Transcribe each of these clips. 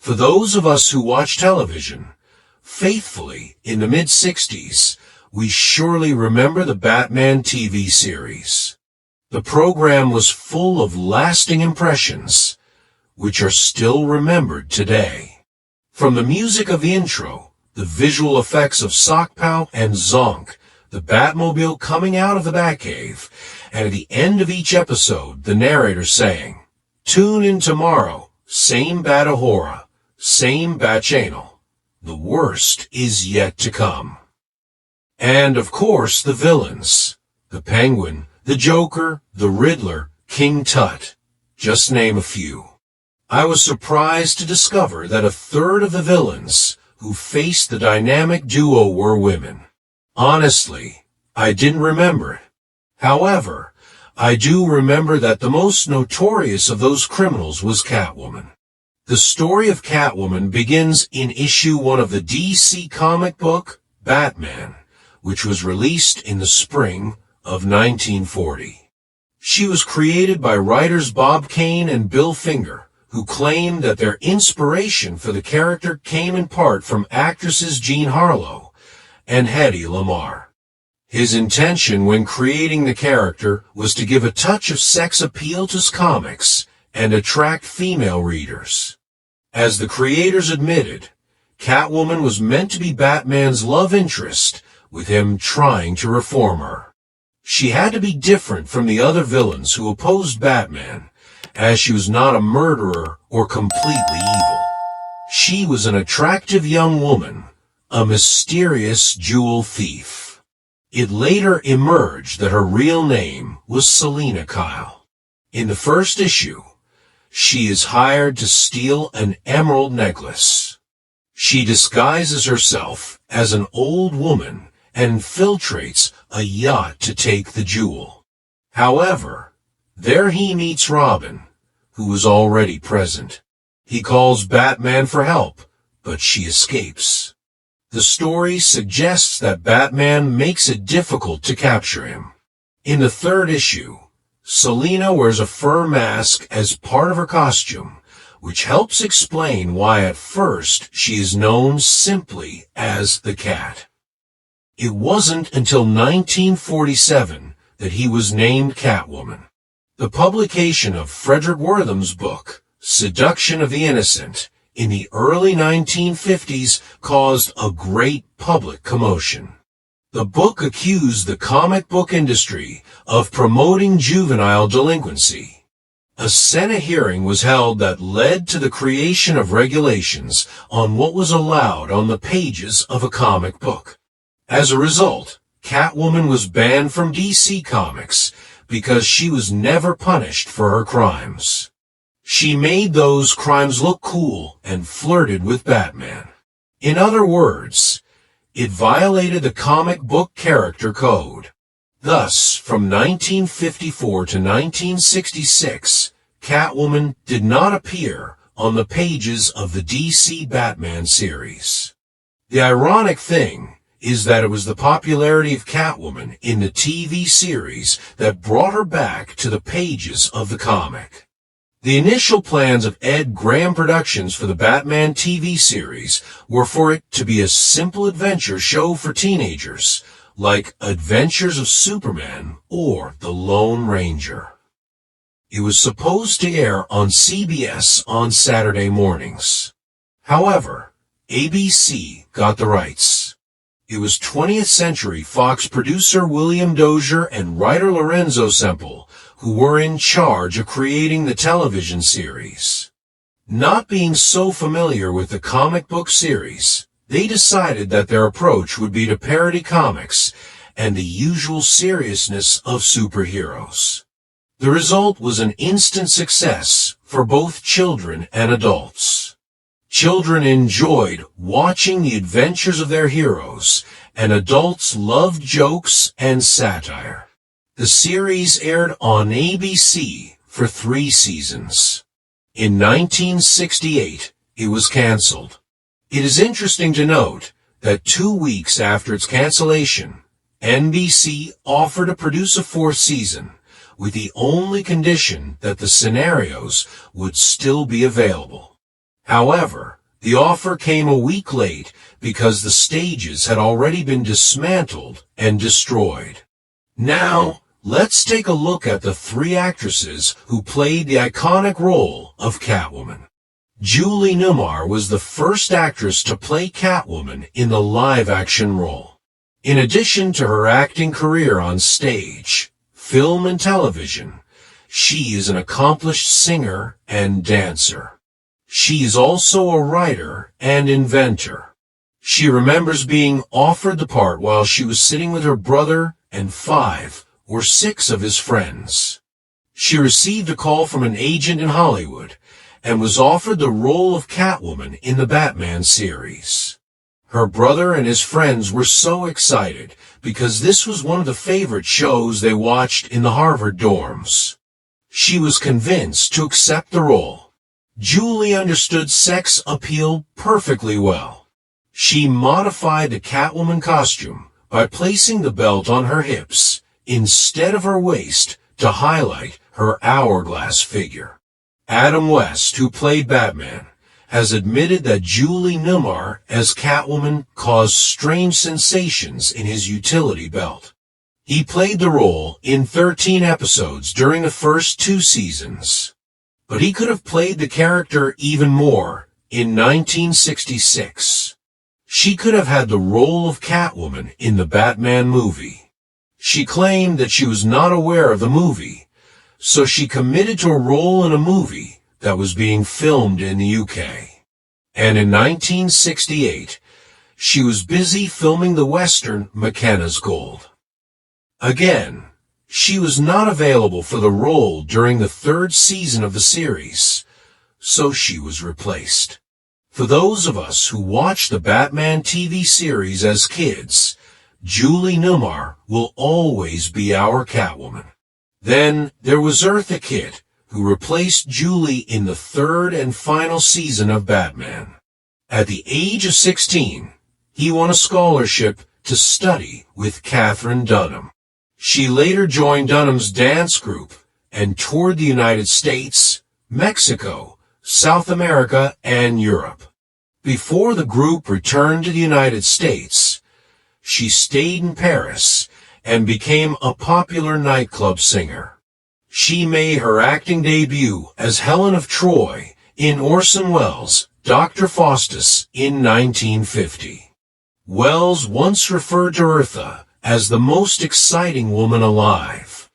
For those of us who watch television faithfully in the mid-60s, we surely remember the Batman TV series. The program was full of lasting impressions, which are still remembered today. From the music of the intro, the visual effects of Sock Pow and Zonk, the Batmobile coming out of the Batcave, and at the end of each episode, the narrator saying, "Tune in tomorrow, same Batahora, same Bat Channel. The worst is yet to come." And of course, the villains. The Penguin, the Joker, the Riddler, King Tut. Just name a few. I was surprised to discover that a third of the villains who faced the dynamic duo were women. Honestly, I didn't remember it. However, I do remember that the most notorious of those criminals was Catwoman. The story of Catwoman begins in issue 1 of the DC comic book, Batman, which was released in the spring of 1940. She was created by writers Bob Kane and Bill Finger, who claimed that their inspiration for the character came in part from actresses Jean Harlow and Hedy Lamarr. His intention when creating the character was to give a touch of sex appeal to his comics and attract female readers. As the creators admitted, Catwoman was meant to be Batman's love interest, with him trying to reform her. She had to be different from the other villains who opposed Batman, as she was not a murderer or completely evil. She was an attractive young woman, a mysterious jewel thief. It later emerged that her real name was Selina Kyle. In the first issue, she is hired to steal an emerald necklace. She disguises herself as an old woman and infiltrates a yacht to take the jewel. However, there he meets Robin, who was already present. He calls Batman for help, but she escapes. The story suggests that Batman makes it difficult to capture him. In the third issue, Selina wears a fur mask as part of her costume, which helps explain why at first she is known simply as the Cat. It wasn't until 1947 that he was named Catwoman. The publication of Frederick Wortham's book, Seduction of the Innocent, in the early 1950s caused a great public commotion. The book accused the comic book industry of promoting juvenile delinquency. A Senate hearing was held that led to the creation of regulations on what was allowed on the pages of a comic book. As a result, Catwoman was banned from DC Comics because she was never punished for her crimes. She made those crimes look cool and flirted with Batman. In other words, it violated the comic book character code. Thus, from 1954 to 1966, Catwoman did not appear on the pages of the DC Batman series. The ironic thing is that it was the popularity of Catwoman in the TV series that brought her back to the pages of the comic. The initial plans of Ed Graham Productions for the Batman TV series were for it to be a simple adventure show for teenagers, like Adventures of Superman or The Lone Ranger. It was supposed to air on CBS on Saturday mornings. However, ABC got the rights. It was 20th Century Fox producer William Dozier and writer Lorenzo Semple who were in charge of creating the television series. Not being so familiar with the comic book series, they decided that their approach would be to parody comics and the usual seriousness of superheroes. The result was an instant success for both children and adults. Children enjoyed watching the adventures of their heroes, and adults loved jokes and satire. The series aired on ABC for 3 seasons. In 1968, it was canceled. It is interesting to note that 2 weeks after its cancellation, NBC offered to produce a 4th season, with the only condition that the scenarios would still be available. However, the offer came a week late because the stages had already been dismantled and destroyed. Now, let's take a look at the three actresses who played the iconic role of Catwoman. Julie Newmar was the first actress to play Catwoman in the live-action role. In addition to her acting career on stage, film and television, she is an accomplished singer and dancer. She is also a writer and inventor. She remembers being offered the part while she was sitting with her brother and 5 or 6 of his friends. She received a call from an agent in Hollywood and was offered the role of Catwoman in the Batman series. Her brother and his friends were so excited because this was one of the favorite shows they watched in the Harvard dorms. She was convinced to accept the role. Julie understood sex appeal perfectly well. She modified the Catwoman costume by placing the belt on her hips instead of her waist to highlight her hourglass figure. Adam West, who played Batman, has admitted that Julie Newmar as Catwoman caused strange sensations in his utility belt. He played the role in 13 episodes during the first 2 seasons. But he could have played the character even more in 1966. She could have had the role of Catwoman in the Batman movie. She claimed that she was not aware of the movie, so she committed to a role in a movie that was being filmed in the UK. And in 1968, she was busy filming the western McKenna's Gold. Again, she was not available for the role during the 3rd season of the series, so she was replaced. For those of us who watched the Batman TV series as kids, Julie Newmar will always be our Catwoman. Then there was Eartha Kitt, who replaced Julie in the 3rd and final season of Batman. At the age of 16, he won a scholarship to study with Katherine Dunham. She later joined Dunham's dance group and toured the United States, Mexico, South America, and Europe. Before the group returned to the United States, she stayed in Paris and became a popular nightclub singer. She made her acting debut as Helen of Troy in Orson Welles' Dr. Faustus in 1950. Welles once referred to Eartha as the most exciting woman alive.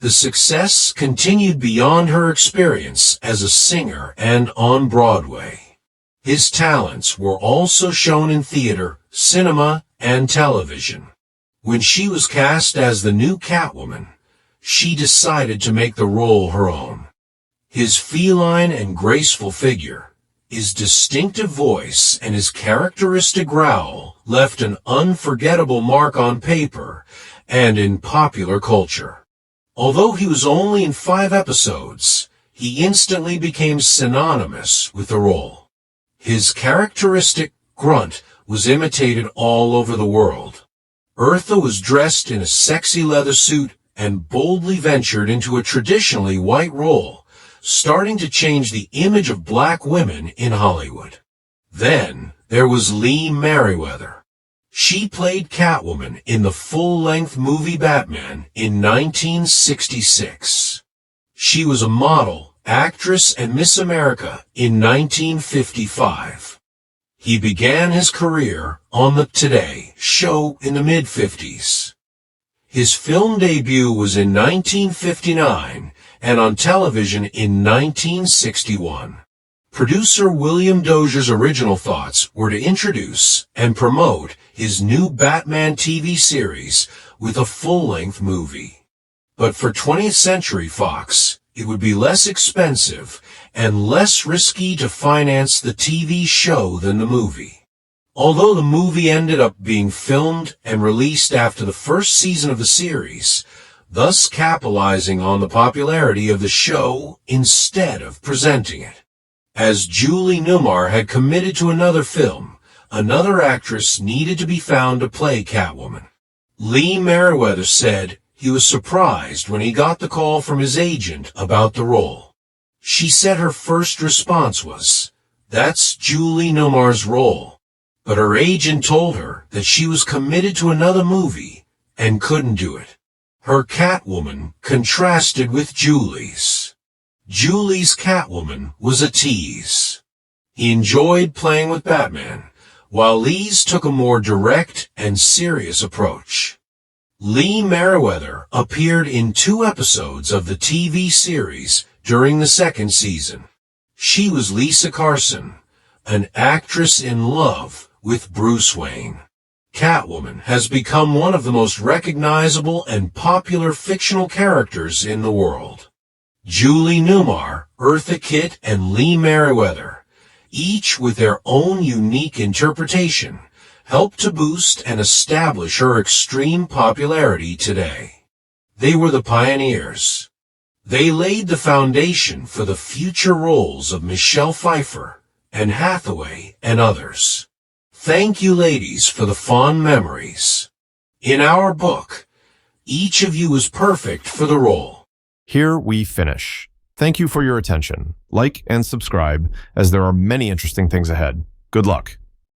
The success continued beyond her experience as a singer and on Broadway. His talents were also shown in theater, cinema, and television. When she was cast as the new Catwoman, she decided to make the role her own. His feline and graceful figure, his distinctive voice, and his characteristic growl left an unforgettable mark on paper and in popular culture. Although he was only in 5 episodes, he instantly became synonymous with the role. His characteristic grunt was imitated all over the world. Eartha was dressed in a sexy leather suit and boldly ventured into a traditionally white role, starting to change the image of black women in Hollywood. Then there was Lee Meriwether. She played Catwoman in the full-length movie Batman in 1966. She was a model, actress, and Miss America in 1955. He began his career on the Today Show in the mid-50s. His film debut was in 1959 and on television in 1961. Producer William Dozier's original thoughts were to introduce and promote his new Batman TV series with a full-length movie. But for 20th Century Fox, it would be less expensive and less risky to finance the TV show than the movie. Although the movie ended up being filmed and released after the first season of the series, thus capitalizing on the popularity of the show instead of presenting it. As Julie Newmar had committed to another film, another actress needed to be found to play Catwoman. Lee Meriwether said he was surprised when he got the call from his agent about the role. She said her first response was, That's Julie Newmar's role. But her agent told her that she was committed to another movie and couldn't do it. Her Catwoman contrasted with Julie's. Julie's Catwoman was a tease. He enjoyed playing with Batman, while Lee's took a more direct and serious approach. Lee Meriwether appeared in 2 episodes of the TV series during the 2nd season. She was Lisa Carson, an actress in love with Bruce Wayne. Catwoman has become one of the most recognizable and popular fictional characters in the world. Julie Newmar, Eartha Kitt, and Lee Meriwether, each with their own unique interpretation, helped to boost and establish her extreme popularity today. They were the pioneers. They laid the foundation for the future roles of Michelle Pfeiffer, Anne Hathaway, and others. Thank you, ladies, for the fond memories. In our book, each of you was perfect for the role. Here we finish. Thank you for your attention. Like and subscribe, as there are many interesting things ahead. Good luck.